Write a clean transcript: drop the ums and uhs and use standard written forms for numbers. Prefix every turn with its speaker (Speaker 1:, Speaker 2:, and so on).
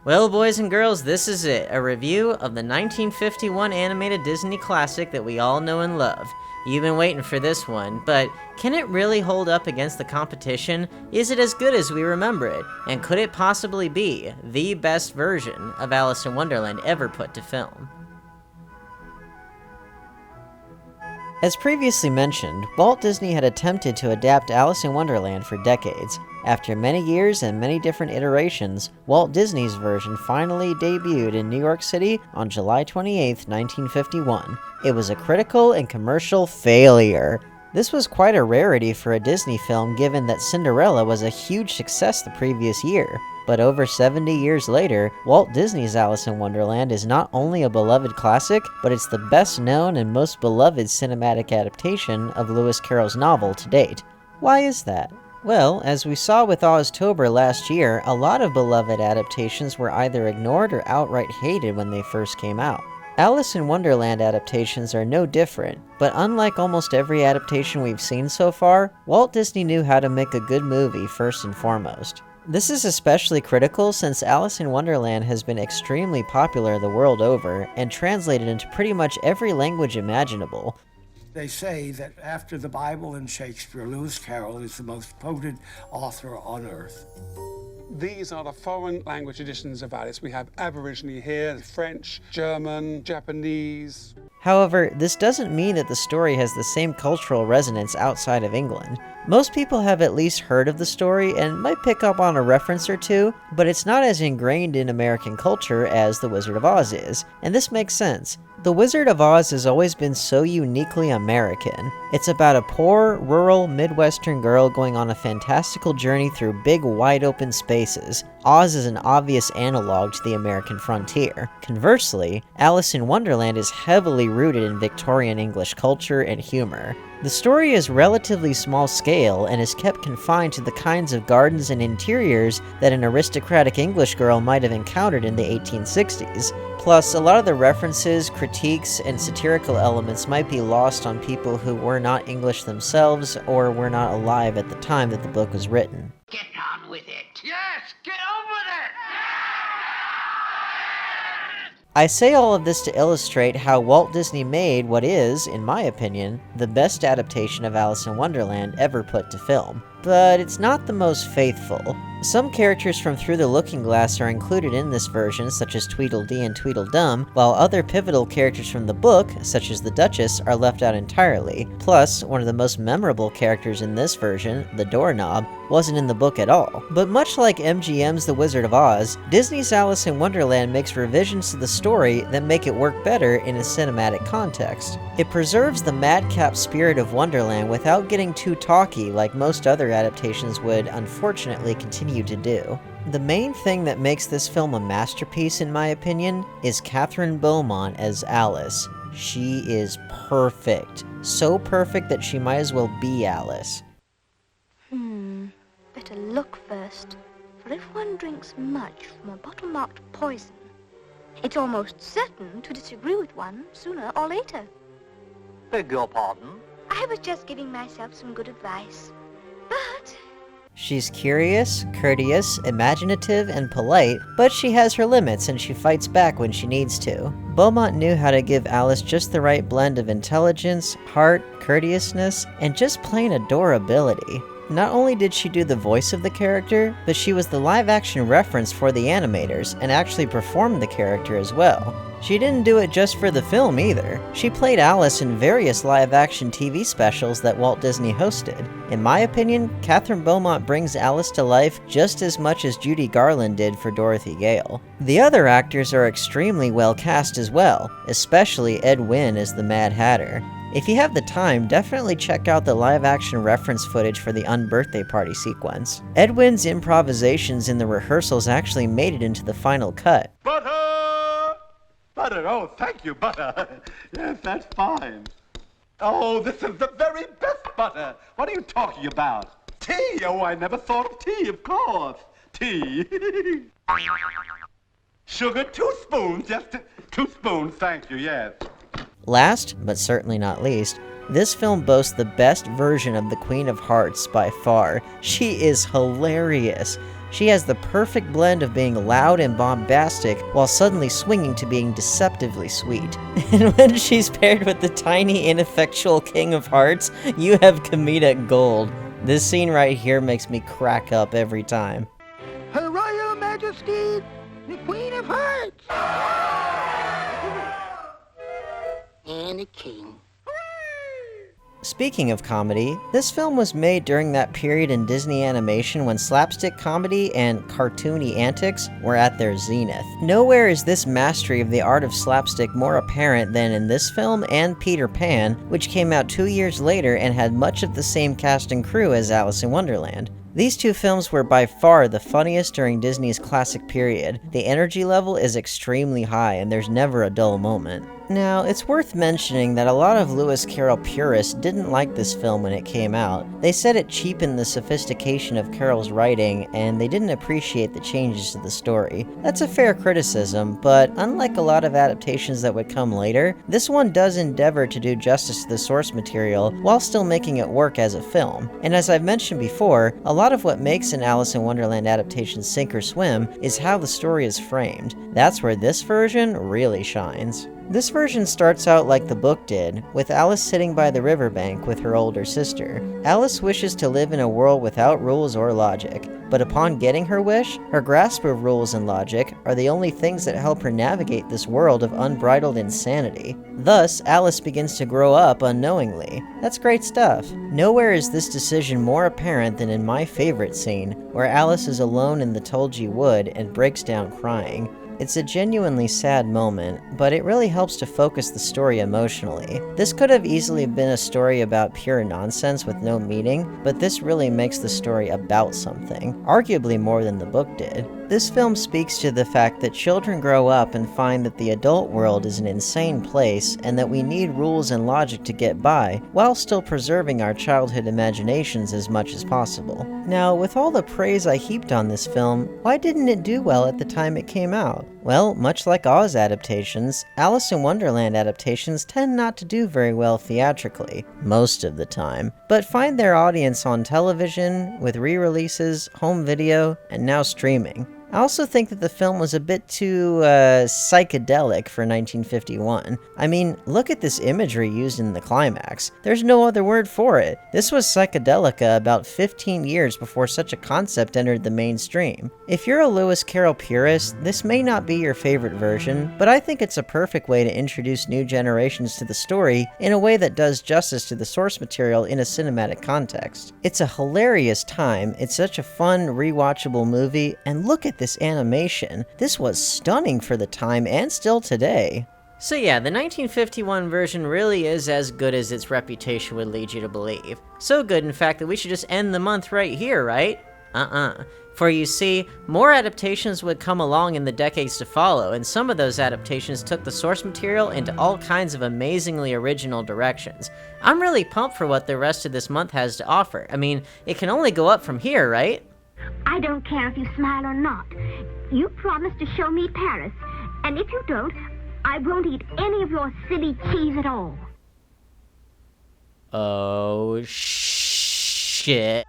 Speaker 1: Well, boys and girls, this is it, a review of the 1951 animated Disney classic that we all know and love. You've been waiting for this one, but can it really hold up against the competition? Is it as good as we remember it? And could it possibly be the best version of Alice in Wonderland ever put to film? As previously mentioned, Walt Disney had attempted to adapt Alice in Wonderland for decades. After many years and many different iterations, Walt Disney's version finally debuted in New York City on July 28, 1951. It was a critical and commercial failure. This was quite a rarity for a Disney film given that Cinderella was a huge success the previous year. But over 70 years later, Walt Disney's Alice in Wonderland is not only a beloved classic, but it's the best known and most beloved cinematic adaptation of Lewis Carroll's novel to date. Why is that? Well, as we saw with Oztober last year, a lot of beloved adaptations were either ignored or outright hated when they first came out. Alice in Wonderland adaptations are no different, but unlike almost every adaptation we've seen so far, Walt Disney knew how to make a good movie first and foremost. This is especially critical since Alice in Wonderland has been extremely popular the world over and translated into pretty much every language imaginable.
Speaker 2: They say that after the Bible and Shakespeare, Lewis Carroll is the most quoted author on earth.
Speaker 3: These are the foreign language editions of Alice. We have Aboriginal here, French, German, Japanese.
Speaker 1: However, this doesn't mean that the story has the same cultural resonance outside of England. Most people have at least heard of the story and might pick up on a reference or two, but it's not as ingrained in American culture as The Wizard of Oz is, and this makes sense. The Wizard of Oz has always been so uniquely American. It's about a poor, rural, Midwestern girl going on a fantastical journey through big, wide-open spaces. Oz is an obvious analog to the American frontier. Conversely, Alice in Wonderland is heavily rooted in Victorian English culture and humor. The story is relatively small scale and is kept confined to the kinds of gardens and interiors that an aristocratic English girl might have encountered in the 1860s. Plus, a lot of the references, critiques, and satirical elements might be lost on people who were not English themselves or were not alive at the time that the book was written.
Speaker 4: Get on with it. Yes, get on with it.
Speaker 1: I say all of this to illustrate how Walt Disney made what is, in my opinion, the best adaptation of Alice in Wonderland ever put to film. But it's not the most faithful. Some characters from Through the Looking Glass are included in this version, such as Tweedledee and Tweedledum, while other pivotal characters from the book, such as the Duchess, are left out entirely. Plus, one of the most memorable characters in this version, the doorknob, wasn't in the book at all. But much like MGM's The Wizard of Oz, Disney's Alice in Wonderland makes revisions to the story that make it work better in a cinematic context. It preserves the madcap spirit of Wonderland without getting too talky like most other adaptations would unfortunately continue to do. The main thing that makes this film a masterpiece, in my opinion, is Catherine Beaumont as Alice. She is perfect. So perfect that she might as well be Alice.
Speaker 5: Better look first, for if one drinks much from a bottle marked poison, it's almost certain to disagree with one sooner or later.
Speaker 4: Beg your pardon?
Speaker 5: I was just giving myself some good advice. But
Speaker 1: She's curious, courteous, imaginative, and polite, but she has her limits and she fights back when she needs to. Beaumont knew how to give Alice just the right blend of intelligence, heart, courteousness, and just plain adorability. Not only did she do the voice of the character, but she was the live-action reference for the animators and actually performed the character as well. She didn't do it just for the film either. She played Alice in various live-action TV specials that Walt Disney hosted. In my opinion, Catherine Beaumont brings Alice to life just as much as Judy Garland did for Dorothy Gale. The other actors are extremely well cast as well, especially Ed Wynn as the Mad Hatter. If you have the time, definitely check out the live-action reference footage for the unbirthday party sequence. Ed Wynn's improvisations in the rehearsals actually made it into the final cut.
Speaker 6: Butter! Butter, oh, thank you, butter. Yes, that's fine. Oh, this is the very best butter. What are you talking about? Tea! Oh, I never thought of tea, of course. Tea. Sugar, 2 spoons, just 2 spoons, thank you, yes.
Speaker 1: Last, but certainly not least, this film boasts the best version of the Queen of Hearts by far. She is hilarious. She has the perfect blend of being loud and bombastic while suddenly swinging to being deceptively sweet. And when she's paired with the tiny, ineffectual King of Hearts, you have comedic gold. This scene right here makes me crack up every time.
Speaker 7: Her Royal Majesty, the Queen of Hearts! And the King.
Speaker 1: Speaking of comedy, this film was made during that period in Disney animation when slapstick comedy and cartoony antics were at their zenith. Nowhere is this mastery of the art of slapstick more apparent than in this film and Peter Pan, which came out 2 years later and had much of the same cast and crew as Alice in Wonderland. These two films were by far the funniest during Disney's classic period. The energy level is extremely high and there's never a dull moment. Now, it's worth mentioning that a lot of Lewis Carroll purists didn't like this film when it came out. They said it cheapened the sophistication of Carroll's writing, and they didn't appreciate the changes to the story. That's a fair criticism, but unlike a lot of adaptations that would come later, this one does endeavor to do justice to the source material while still making it work as a film. And as I've mentioned before, a lot of what makes an Alice in Wonderland adaptation sink or swim is how the story is framed. That's where this version really shines. This version starts out like the book did, with Alice sitting by the riverbank with her older sister. Alice wishes to live in a world without rules or logic, but upon getting her wish, her grasp of rules and logic are the only things that help her navigate this world of unbridled insanity. Thus, Alice begins to grow up unknowingly. That's great stuff. Nowhere is this decision more apparent than in my favorite scene, where Alice is alone in the Tulgey Wood and breaks down crying. It's a genuinely sad moment, but it really helps to focus the story emotionally. This could have easily been a story about pure nonsense with no meaning, but this really makes the story about something, arguably more than the book did. This film speaks to the fact that children grow up and find that the adult world is an insane place and that we need rules and logic to get by, while still preserving our childhood imaginations as much as possible. Now, with all the praise I heaped on this film, why didn't it do well at the time it came out? Well, much like Oz adaptations, Alice in Wonderland adaptations tend not to do very well theatrically, most of the time, but find their audience on television, with re-releases, home video, and now streaming. I also think that the film was a bit too, psychedelic for 1951. I mean, look at this imagery used in the climax. There's no other word for it. This was psychedelica about 15 years before such a concept entered the mainstream. If you're a Lewis Carroll purist, this may not be your favorite version, but I think it's a perfect way to introduce new generations to the story in a way that does justice to the source material in a cinematic context. It's a hilarious time, it's such a fun, rewatchable movie, and look at this animation. This was stunning for the time and still today. So yeah, the 1951 version really is as good as its reputation would lead you to believe. So good, in fact, that we should just end the month right here, right? For you see, more adaptations would come along in the decades to follow, and some of those adaptations took the source material into all kinds of amazingly original directions. I'm really pumped for what the rest of this month has to offer. I mean, it can only go up from here, right?
Speaker 5: I don't care if you smile or not. You promised to show me Paris, and if you don't, I won't eat any of your silly cheese at all.
Speaker 1: Oh, shit.